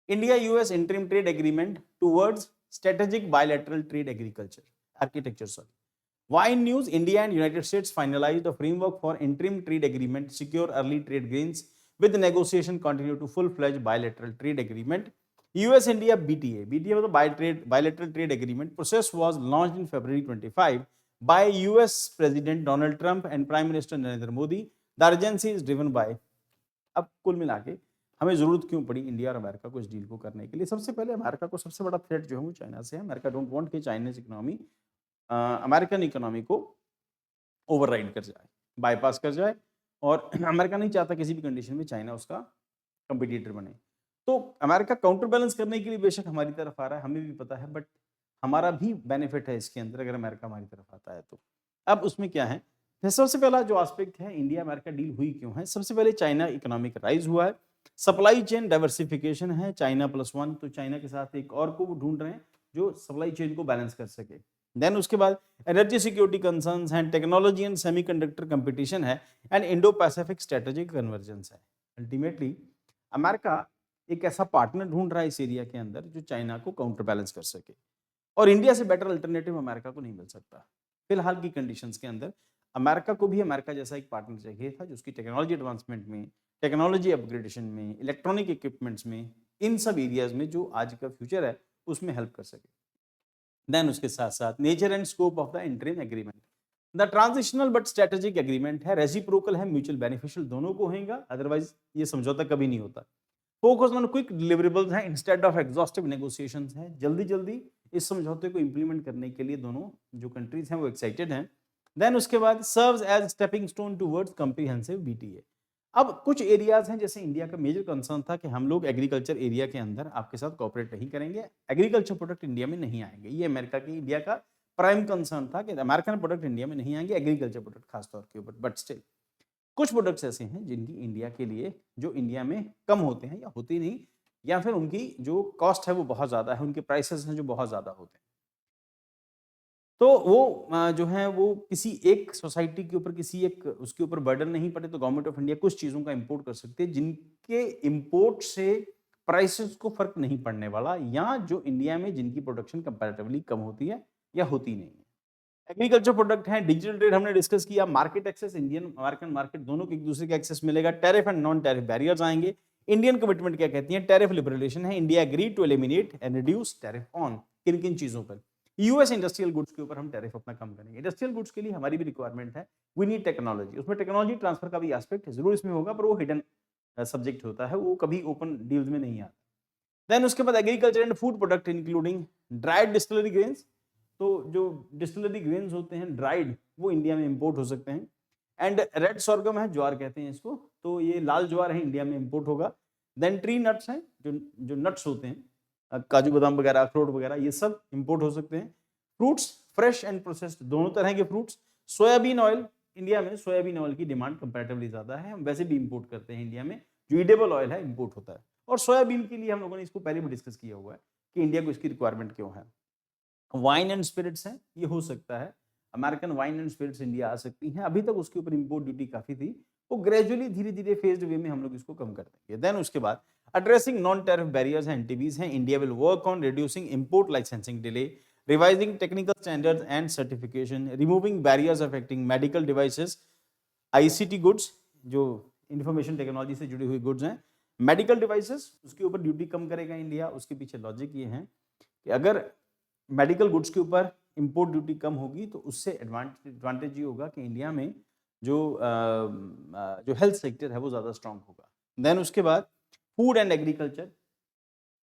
India US interim trade agreement towards strategic bilateral trade agriculture architecture sorry. Wine news: India and United States finalized a framework for interim trade agreement, secure early trade gains, with the negotiation continue to full-fledged bilateral trade agreement. US India BTA. BTA was a bilateral trade agreement. Process was launched in February 25 by US President Donald Trump and Prime Minister Narendra Modi. The urgency is driven by. अब कुल मिला के हमें जरूरत क्यों पड़ी India और America को इस डील को करने के लिए? सबसे पहले अमेरिका को सबसे बड़ा थ्रेट जो है वो चाइना से है. अमेरिका डोंट वांट कि चाइनीज इकोनॉमी अमेरिकन इकोनॉमी को ओवरराइड कर जाए, बाईपास कर जाए, और अमेरिका नहीं चाहता किसी भी कंडीशन में चाइना उसका कंपटीटर बने. तो अमेरिका काउंटर बैलेंस करने के लिए बेशक हमारी तरफ आ रहा है, हमें भी पता है, बट हमारा भी बेनिफिट है इसके अंदर अगर अमेरिका हमारी तरफ आता है तो. अब उसमें क्या है, सबसे पहला जो एस्पेक्ट है, इंडिया अमेरिका डील हुई क्यों है? सबसे पहले चाइना इकोनॉमिक राइज हुआ है, सप्लाई चेन डाइवर्सिफिकेशन है, चाइना +1, तो चाइना के साथ एक और को वो ढूंढ रहे हैं जो सप्लाई चेन को बैलेंस कर सके. देन उसके बाद एनर्जी सिक्योरिटी कंसर्न्स हैं, टेक्नोलॉजी एंड सेमीकंडक्टर कंपटीशन है, and Indo Pacific strategic convergence है. अल्टीमेटली अमेरिका एक ऐसा पार्टनर ढूंढ रहा है इस एरिया के अंदर जो चाइना को काउंटर बैलेंस कर सके, और इंडिया से बेटर अल्टरनेटिव अमेरिका को नहीं मिल सकता फिलहाल की कंडीशंस के अंदर. अमेरिका को भी अमेरिका जैसा एक पार्टनर चाहिए था जिसकी टेक्नोलॉजी एडवांसमेंट में, टेक्नोलॉजी अपग्रेडेशन में, इलेक्ट्रॉनिक इक्विपमेंट्स में, इन सब एरियाज में जो आज का फ्यूचर है उसमें हेल्प कर सके. देन उसके साथ साथ nature and scope of the interim agreement. The transitional but strategic agreement है, रेसिप्रोकल है, म्यूचुअल बेनिफिशियल दोनों को होगा, अदरवाइज ये समझौता कभी नहीं होता. फोकस ऑन क्विक डिलीवरेबल्स है इंस्टेड ऑफ एग्जॉस्टिव नेगोशिएशंस है, जल्दी जल्दी इस समझौते को इंप्लीमेंट करने के लिए दोनों जो कंट्रीज हैं वो एक्साइटेड हैं. देन उसके बाद serves as stepping stone towards comprehensive BTA. अब कुछ एरियाज हैं जैसे इंडिया का मेजर कंसर्न था कि हम लोग एग्रीकल्चर एरिया के अंदर आपके साथ कोऑपरेट नहीं करेंगे, एग्रीकल्चर प्रोडक्ट इंडिया में नहीं आएंगे. ये अमेरिका की इंडिया का प्राइम कंसर्न था कि अमेरिकन प्रोडक्ट इंडिया में नहीं आएंगे, एग्रीकल्चर प्रोडक्ट खासतौर के ऊपर. बट स्टिल कुछ प्रोडक्ट्स ऐसे हैं जिनकी इंडिया के लिए जो इंडिया में कम होते हैं या होती नहीं, या फिर उनकी जो कॉस्ट है वो बहुत ज़्यादा है, उनके प्राइसेस हैं जो बहुत ज़्यादा होते हैं, तो वो जो है वो किसी एक सोसाइटी के ऊपर, किसी एक उसके ऊपर बर्डन नहीं पड़े, तो गवर्नमेंट ऑफ इंडिया कुछ चीज़ों का इंपोर्ट कर सकती है जिनके इंपोर्ट से प्राइसेस को फर्क नहीं पड़ने वाला, या जो इंडिया में जिनकी प्रोडक्शन कंपैरेटिवली कम होती है या होती नहीं है. एग्रीकल्चर प्रोडक्ट है, डिजिटल ट्रेड हमने डिस्कस किया, market access, Indian American market दोनों के एक दूसरे का एक्सेस मिलेगा, tariff and non tariff barriers आएंगे. इंडियन कमिटमेंट क्या कहती है? टैरिफ लिबरलेशन है, India agree to eliminate and reduce tariff on किन किन चीजों पर? यूएस इंडस्ट्रियल गुड्स के ऊपर हम टैरिफ अपना कम करेंगे. इंडस्ट्रियल गुड्स के लिए हमारी भी रिक्वायरमेंट है, वी नीड टेक्नोलॉजी, उसमें टेक्नोलॉजी ट्रांसफर का भी एस्पेक्ट जरूर इसमें होगा, पर वो हिडन सब्जेक्ट होता है, वो कभी ओपन डील्स में नहीं आता. देन उसके बाद agriculture and food product including dried distillery grains, तो जो डिस्टिलरी ग्रेन्स होते हैं ड्राइड वो इंडिया में इंपोर्ट हो सकते हैं. एंड रेड सोरगम है, ज्वार कहते हैं इसको, तो ये लाल ज्वार है, इंडिया में इंपोर्ट होगा. देन ट्री नट्स हैं, जो नट्स होते हैं, काजू बादाम वगैरह, अखरोट वगैरह, ये सब इंपोर्ट हो सकते हैं. फ्रूट्स फ्रेश एंड प्रोसेस्ड दोनों तरह के फ्रूट्स. सोयाबीन ऑयल, इंडिया में सोयाबीन ऑयल की डिमांड कंपैरेटिवली ज्यादा है, हम वैसे भी इंपोर्ट करते हैं इंडिया में, जो ईडेबल ऑयल है इंपोर्ट होता है. और सोयाबीन के लिए हम लोगों ने इसको पहले भी डिस्कस किया हुआ है कि इंडिया को इसकी रिक्वायरमेंट क्यों है. वाइन एंड स्पिरिट्स हैं, ये हो सकता है, American wine and spirits India आ सकती हैं. अभी तक उसके ऊपर इंपोर्ट ड्यूटी काफी थी, वो ग्रेजुअली धीरे धीरे फेज्ड वे में हम लोग इसको कम कर देंगे. देन उसके बाद addressing non tariff barriers and NTBs हैं, India will work on reducing import licensing delay, revising technical standards and certification, removing barriers affecting medical devices, ICT goods, जो इंफॉर्मेशन टेक्नोलॉजी से जुड़ी हुई गुड्स हैं, मेडिकल डिवाइसेस, उसके ऊपर duty कम करेगा India. उसके पीछे लॉजिक ये है कि अगर मेडिकल गुड्स के ऊपर इंपोर्ट ड्यूटी कम होगी तो उससे एडवांटेज ये होगा कि इंडिया में जो हेल्थ सेक्टर है वो ज़्यादा स्ट्रांग होगा. देन उसके बाद फूड एंड एग्रीकल्चर,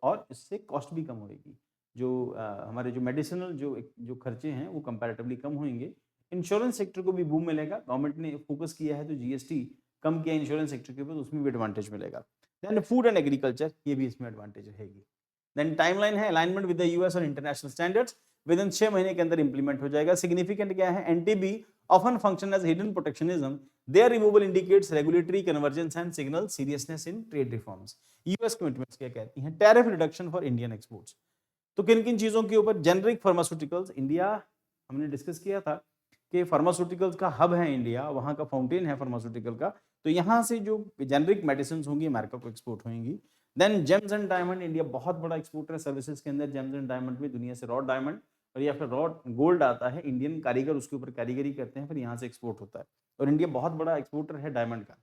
और इससे कॉस्ट भी कम होगी, जो हमारे जो मेडिसिनल जो खर्चे हैं वो कंपैरेटिवली कम होंगे. इंश्योरेंस सेक्टर को भी बूम मिलेगा, गवर्नमेंट ने फोकस किया है तो जीएसटी कम किया इंश्योरेंस सेक्टर के ऊपर, तो उसमें भी एडवांटेज मिलेगा. देन फूड एंड एग्रीकल्चर, ये भी इसमें एडवांटेज रहेगी. देन टाइमलाइन है, अलाइनमेंट विद द यूएस और इंटरनेशनल स्टैंडर्ड्स विद इन 6 महीने के अंदर इंप्लीमेंट हो जाएगा. सिग्निफिकेंट क्या है? NTB often function as hidden protectionism, their removal indicates regulatory convergence and signal seriousness in trade reforms. US commitments क्या कहती हैं? Tariff reduction for Indian exports, तो किन किन चीजों के ऊपर? जेनरिक फार्मास्यूटिकल्स, इंडिया हमने डिस्कस किया था कि फार्मास्यूटिकल्स का हब है इंडिया, वहां का फाउंटेन है फार्मास्यूटिकल का, तो यहाँ से जो जेनरिक मेडिसिन होंगी अमेरिका को एक्सपोर्ट होंगी. Then gems and diamond, India बहुत बड़ा एक्सपोर्टर है सर्विसेज के अंदर, जेम्स एंड डायमंड में दुनिया से रॉ डायमंड और या फिर रॉ गोल्ड आता है, इंडियन कारीगर उसके ऊपर कारीगरी करते हैं, फिर यहाँ से एक्सपोर्ट होता है और इंडिया बहुत बड़ा एक्सपोर्टर है डायमंड का।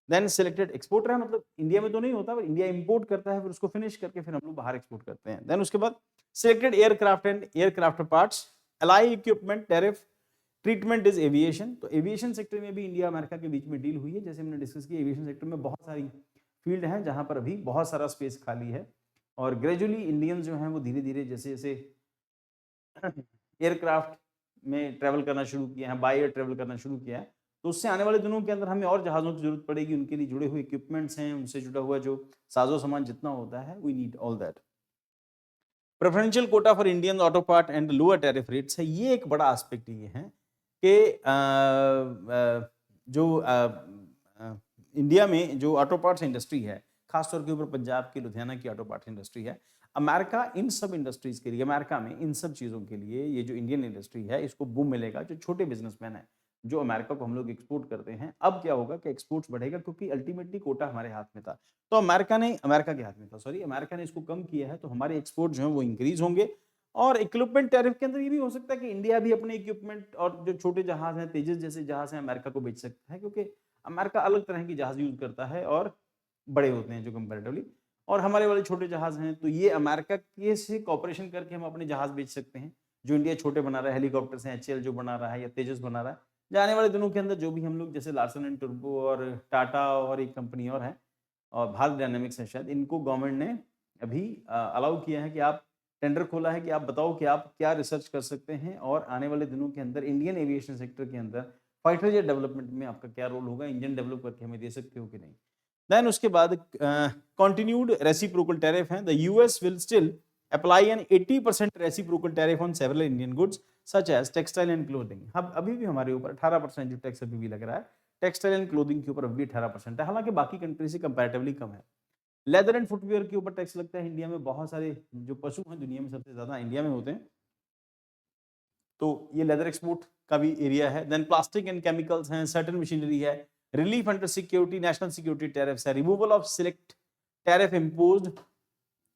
देन सिलेक्टेड एक्सपोर्टर है, मतलब इंडिया में तो नहीं होता, पर इंडिया इंपोर्ट करता है, फिर उसको फिनिश करके फिर हम लोग बाहर एक्सपोर्ट करते हैं। देन उसके बाद selected aircraft and aircraft parts, alloy equipment, tariff, treatment is aviation. तो एविएशन सेक्टर में भी इंडिया अमेरिका के बीच में डील हुई है, जैसे हमने डिस्कस किया एविएशन सेक्टर में बहुत सारी फील्ड है जहां पर अभी बहुत सारा स्पेस खाली है और ग्रेजुअली इंडियंस जो हैं वो धीरे धीरे जैसे जैसे एयरक्राफ्ट में ट्रैवल करना शुरू किया है, बाय एयर ट्रैवल करना शुरू किया है, तो उससे आने वाले दिनों के अंदर हमें और जहाज़ों की जरूरत पड़ेगी, उनके लिए जुड़े हुए इक्विपमेंट्स हैं, उनसे जुड़ा हुआ जो साजो सामान जितना होता है, we need all that. Preferential quota for Indian auto part and lower tariff rates है, ये एक बड़ा एस्पेक्ट ये है कि जो इंडिया में जो ऑटो पार्ट्स इंडस्ट्री है, खासतौर के ऊपर पंजाब की लुधियाना की ऑटो पार्ट्स इंडस्ट्री है, अमेरिका इन सब इंडस्ट्रीज के लिए, अमेरिका में इन सब चीज़ों के लिए ये जो इंडियन इंडस्ट्री है इसको बूम मिलेगा। जो छोटे बिजनेसमैन है जो अमेरिका को हम लोग एक्सपोर्ट करते हैं, अब क्या होगा कि एक्सपोर्ट्स बढ़ेगा क्योंकि अल्टीमेटली कोटा हमारे हाथ में था, तो अमेरिका के हाथ में था, सॉरी, अमेरिका ने इसको कम किया है, तो हमारे एक्सपोर्ट जो है वो इंक्रीज होंगे। और इक्विपमेंट टैरिफ के अंदर ये भी हो सकता है कि इंडिया भी अपने इक्विपमेंट और जो छोटे जहाज हैं, तेजस जैसे जहाज हैं, अमेरिका को बेच सकता है, क्योंकि अमेरिका अलग तरह की जहाज यूज करता है और बड़े होते हैं जो कंपैरेटिवली, और हमारे वाले छोटे जहाज हैं, तो ये अमेरिका के से कॉपरेशन करके हम अपने जहाज बेच सकते हैं। जो इंडिया छोटे बना रहा है, हेलीकॉप्टर्स हैं, एचएएल जो बना रहा है या तेजस बना रहा है, जाने वाले दिनों के अंदर जो भी हम लोग जैसे लार्सन एंड टुब्रो और टाटा और एक कंपनी और है और भारत डायनामिक्स है शायद, इनको गवर्नमेंट ने अभी अलाउ किया है कि आप टेंडर खोला है कि आप बताओ कि आप क्या रिसर्च कर सकते हैं और आने वाले दिनों के अंदर इंडियन एविएशन सेक्टर के अंदर फाइटर जेट डेवलपमेंट में आपका क्या रोल होगा, इंजन डेवलप करके हमें दे सकते हो कि नहीं। देन उसके बाद कंटिन्यूड रेसिप्रोकल टैरिफ है, the US will still apply an 80% reciprocal tariff on several Indian goods such as textile and clothing. अब अभी भी हमारे ऊपर 18% जो टैक्स अभी भी लग रहा है टेक्सटाइल एंड क्लोथिंग के ऊपर, अभी 18% है, हालांकि बाकी कंट्री से कंपैरेटिवली कम है। लेदर एंड फुटवेयर के ऊपर टैक्स लगता है इंडिया में, बहुत सारे जो पशु हैं दुनिया में सबसे ज्यादा इंडिया में होते हैं, तो ये लेदर एक्सपोर्ट का भी एरिया है। देन प्लास्टिक एंड केमिकल्स हैं, सर्टेन मशीनरी है, relief under security national security tariffs है, removal of select tariff imposed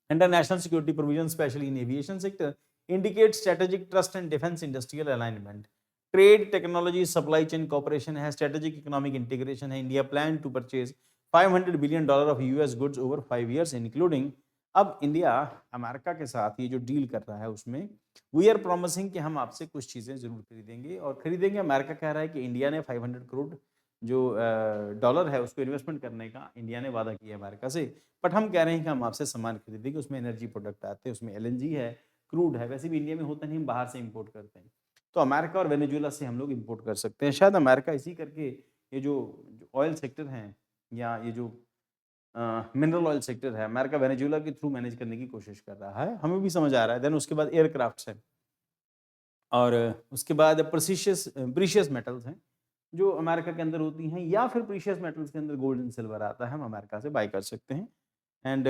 under national security provision specially in aviation sector, indicate strategic trust and defence industrial alignment, trade technology supply chain cooperation है, strategic economic integration है, India plan to purchase $500 billion of US goods over 5 years including. अब India America के साथ ये जो deal कर रहा है उसमें वी आर प्रॉमिसिंग कि हम आपसे कुछ चीज़ें जरूर खरीदेंगे और खरीदेंगे। अमेरिका कह रहा है कि इंडिया ने 500 करोड़ जो डॉलर है उसको इन्वेस्टमेंट करने का इंडिया ने वादा किया अमेरिका से, बट हम कह रहे हैं कि हम आपसे सामान खरीदेंगे, उसमें एनर्जी प्रोडक्ट आते हैं, उसमें एलएनजी है, क्रूड है, वैसे भी इंडिया में होता नहीं, हम बाहर से इंपोर्ट करते हैं, तो अमेरिका और वेनेजुएला से हम लोग इंपोर्ट कर सकते हैं। शायद अमेरिका इसी करके ये जो ऑयल सेक्टर हैं या ये जो मिनरल ऑयल सेक्टर है, अमेरिका वेनेजुएला के थ्रू मैनेज करने की कोशिश कर रहा है, हमें भी समझ आ रहा है। देन उसके बाद एयरक्राफ्ट्स है और उसके बाद प्रीशियस मेटल्स हैं जो अमेरिका के अंदर होती हैं, या फिर प्रीशियस मेटल्स के अंदर गोल्ड एंड सिल्वर आता है, हम अमेरिका से बाय कर सकते हैं। एंड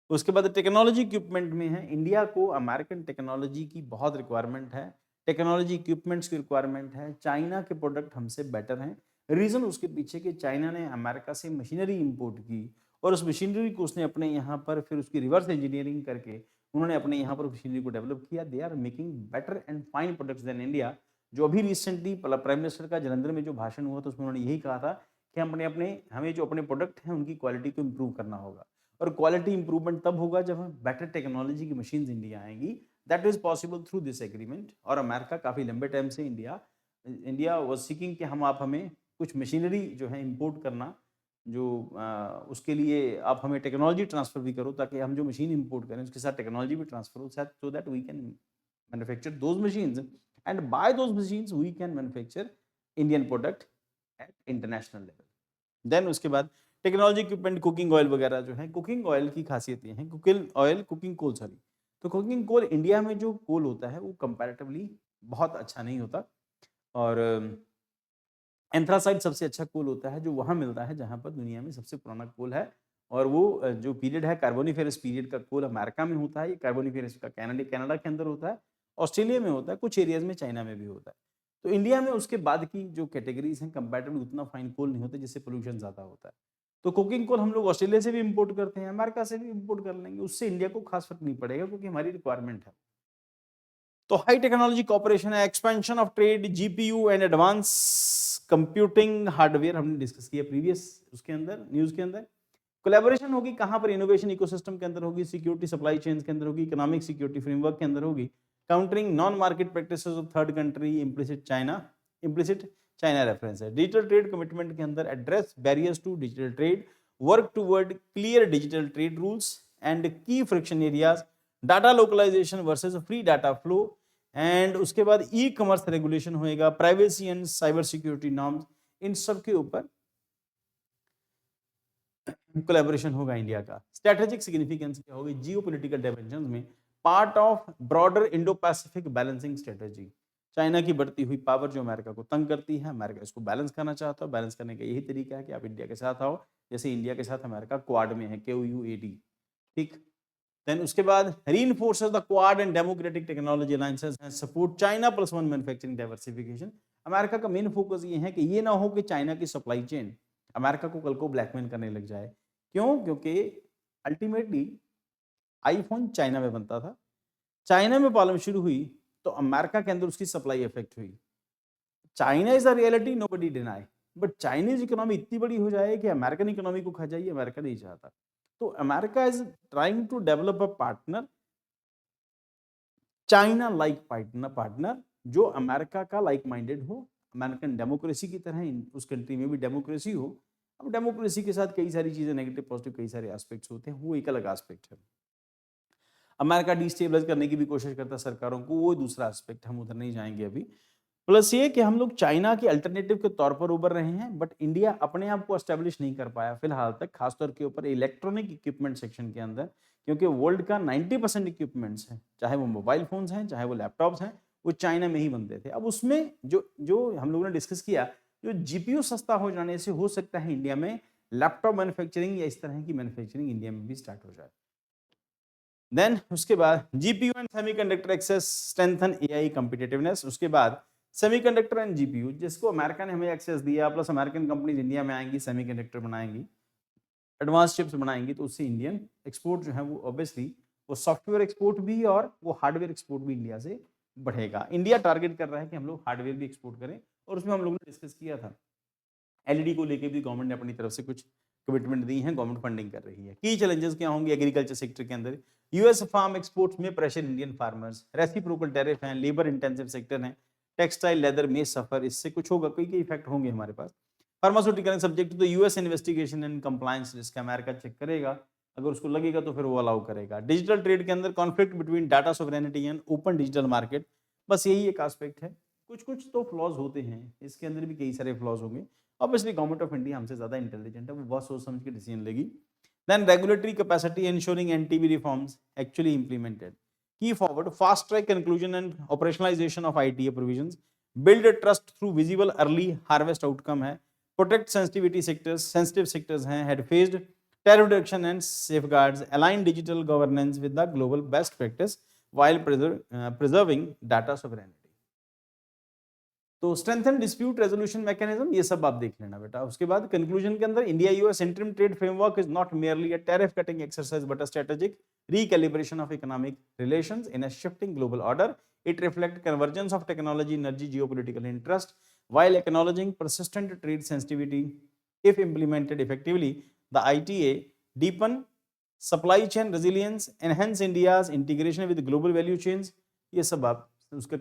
उसके बाद टेक्नोलॉजी इक्विपमेंट में है, इंडिया को अमेरिकन टेक्नोलॉजी की बहुत रिक्वायरमेंट है, टेक्नोलॉजी इक्विपमेंट्स की रिक्वायरमेंट है, चाइना के प्रोडक्ट हमसे बेटर हैं। रीज़न उसके पीछे कि चाइना ने अमेरिका से मशीनरी इंपोर्ट की और उस मशीनरी को उसने अपने यहाँ पर फिर उसकी रिवर्स इंजीनियरिंग करके उन्होंने अपने यहाँ पर मशीनरी को डेवलप किया। They are making better and fine products than India. जो अभी रिसेंटली प्राइम मिनिस्टर का जलंधर में जो भाषण हुआ था उसमें उन्होंने यही कहा था कि हमें जो अपने प्रोडक्ट हैं उनकी क्वालिटी को इम्प्रूव करना होगा, और क्वालिटी इंप्रूवमेंट तब होगा जब हम बेटर टेक्नोलॉजी की मशीन्स इंडिया आएंगी। That is possible through this agreement. और अमेरिका काफ़ी लंबे टाइम से इंडिया वाज सीकिंग कि आप हमें कुछ मशीनरी जो है इंपोर्ट करना, जो उसके लिए आप हमें टेक्नोलॉजी ट्रांसफर भी करो ताकि हम जो मशीन इंपोर्ट करें उसके साथ टेक्नोलॉजी भी ट्रांसफर हो, so that we can manufacture those machines and by those machines we can manufacture Indian product at international level. Then उसके बाद टेक्नोलॉजी इक्विपमेंट, कुकिंग ऑयल वगैरह जो है, कुकिंग ऑयल की खासियत ये है, कुकिंग कोल सॉरी, तो कुकिंग कोल इंडिया में जो कोल होता है वो कंपैरेटिवली बहुत अच्छा नहीं होता, और एंथ्रासाइट सबसे अच्छा कोल होता है जो वहाँ मिलता है जहाँ पर दुनिया में सबसे पुराना कोल है, और वो जो पीरियड है कार्बोनिफेरस पीरियड का कोल अमेरिका में होता है, ये कार्बोनिफेरस का कनाडा के अंदर होता है, ऑस्ट्रेलिया में होता है, कुछ एरियाज में चाइना में भी होता है। तो इंडिया में उसके बाद की जो कैटेगरीज हैं कंपैरेटिवली उतना फाइन कोल नहीं होता जिससे पोल्यूशन ज़्यादा होता है। तो कोकिंग कोल हम लोग ऑस्ट्रेलिया से भी इंपोर्ट करते हैं, अमेरिका से भी इंपोर्ट कर लेंगे, उससे इंडिया को खास फर्क नहीं पड़ेगा क्योंकि हमारी रिक्वायरमेंट है। तो हाई टेक्नोलॉजी कॉपरेशन है, expansion of trade, GPU and advance computing hardware हमने डिस्कस किया प्रीवियस उसके अंदर न्यूज के अंदर। कोलैबोरेशन होगी कहां पर, इनोवेशन इकोसिस्टम के अंदर होगी, सिक्योरिटी सप्लाई चेन के अंदर होगी, इकोनॉमिक सिक्योरिटी फ्रेमवर्क के अंदर होगी, countering non market practices of third country, implicit China reference है। डिजिटल ट्रेड कमिटमेंट के अंदर address barriers to digital trade, work toward clear digital trade rules and key friction areas, data localisation versus free data flow, and उसके बाद e commerce regulation होएगा, privacy and cyber security norms, इन सब के ऊपर collaboration होगा India का। Strategic significance क्या होगी जियोपॉलिटिकल डायमेंशंस में, part of broader Indo Pacific balancing strategy. China की बढ़ती हुई पावर जो अमेरिका को तंग करती है, अमेरिका इसको बैलेंस करना चाहता है। बैलेंस करने का यही तरीका है कि आप इंडिया के साथ आओ, जैसे इंडिया के साथ अमेरिका क्वाड में है, QUAD, ठीक। देन उसके बाद reinforces the Quad and democratic technology alliances and support China +1 manufacturing diversification. America का मेन फोकस ये है कि ये ना हो कि चाइना की सप्लाई चेन अमेरिका को कल को ब्लैकमेल करने लग जाए। क्यों? क्योंकि अल्टीमेटली आईफोन चाइना में बनता था, चाइना में प्रॉब्लम शुरू हुई तो अमेरिका के अंदर उसकी सप्लाई इफेक्ट हुई। China is a reality, nobody deny, but Chinese economy इतनी बड़ी हो जाए कि अमेरिकन इकोनॉमी को खा जाए, अमेरिका नहीं चाहता। तो America is trying to develop a partner, China like partner जो अमेरिका का लाइक माइंडेड हो, अमेरिकन डेमोक्रेसी की तरह उस कंट्री में भी डेमोक्रेसी हो। अब डेमोक्रेसी के साथ कई सारी चीजें नेगेटिव पॉजिटिव कई सारे एस्पेक्ट्स होते हैं, वो एक अलग एस्पेक्ट है। अमेरिका डिस्टेबलाइज करने की भी कोशिश करता है सरकारों को, वो दूसरा एस्पेक्ट, हम उधर नहीं जाएंगे अभी। प्लस ये कि हम लोग चाइना के अल्टरनेटिव के तौर पर उभर रहे हैं, बट इंडिया अपने आप को एस्टेब्लिश नहीं कर पाया फिलहाल तक, खासतौर के ऊपर इलेक्ट्रॉनिक इक्विपमेंट सेक्शन के अंदर, क्योंकि वर्ल्ड का 90% इक्विपमेंट्स हैं, चाहे वो मोबाइल फोन्स हैं चाहे वो लैपटॉप्स हैं, वो चाइना में ही बनते थे। अब उसमें जो हम लोगों ने डिस्कस किया, जो जीपीयू सस्ता हो जाने से हो सकता है इंडिया में लैपटॉप मैन्युफैक्चरिंग या इस तरह की मैन्युफैक्चरिंग इंडिया में भी स्टार्ट हो जाए। देन उसके बाद GPU and semiconductor access strengthen AI competitiveness. उसके बाद सेमीकंडक्टर एंड जीपीयू, जिसको अमेरिका ने हमें एक्सेस दिया, प्लस अमेरिकन कंपनीज इंडिया में आएंगी, सेमीकंडक्टर बनाएंगी, एडवांस चिप्स बनाएंगी, तो उससे इंडियन एक्सपोर्ट जो है वो ऑब्वियसली वो सॉफ्टवेयर एक्सपोर्ट भी और वो हार्डवेयर एक्सपोर्ट भी इंडिया से बढ़ेगा। इंडिया टारगेट कर रहा है कि हम लोग हार्डवेयर भी एक्सपोर्ट करें, और उसमें हम लोगों ने डिस्कस किया था एलईडी को लेके भी गवर्नमेंट ने अपनी तरफ से कुछ कमिटमेंट दी है, गवर्नमेंट फंडिंग कर रही है। की चैलेंजेस क्या होंगे एग्रीकल्चर सेक्टर के अंदर, यूएस फार्म एक्सपोर्ट्स में pressure Indian farmers, reciprocal tariff हैं, लेबर इंटेंसिव सेक्टर हैं, टेक्सटाइल लेदर में सफर, इससे कुछ होगा, कई इफेक्ट होंगे हमारे पास। Pharmaceutical subject to US investigation and compliance risk, America check करेगा, अगर उसको लगेगा तो फिर वो अलाउ करेगा। डिजिटल ट्रेड के अंदर conflict between data sovereignty and open digital market, बस यही एक एस्पेक्ट है। कुछ कुछ तो फ्लॉज होते हैं, इसके अंदर भी कई सारे फ्लॉज होंगे। ऑब्वियसली गवर्नमेंट ऑफ इंडिया हमसे ज्यादा इंटेलिजेंट है, वो बहुत सोच समझ के डिसीजन लेगी। Then regulatory capacity ensuring NTB reforms actually implemented. Key forward, fast track conclusion and operationalization of ITA provisions, build a trust through visible early harvest outcome है, protect sensitive sectors हैं, had faced tariff reduction and safeguards, align digital governance with the global best practice while preserving data sovereignty. तो strengthen dispute resolution mechanism, ये सब आप देख लेना बेटा। उसके बाद कंक्लूजन के अंदर, India US interim trade framework is not merely a tariff cutting exercise but a strategic recalibration of economic relations in a shifting global order. It reflects convergence of technology, energy, geopolitical interest, while acknowledging persistent trade sensitivity. If implemented effectively, the ITA deepen supply chain resilience, enhance India's integration with global value chains. ये सब आप उसका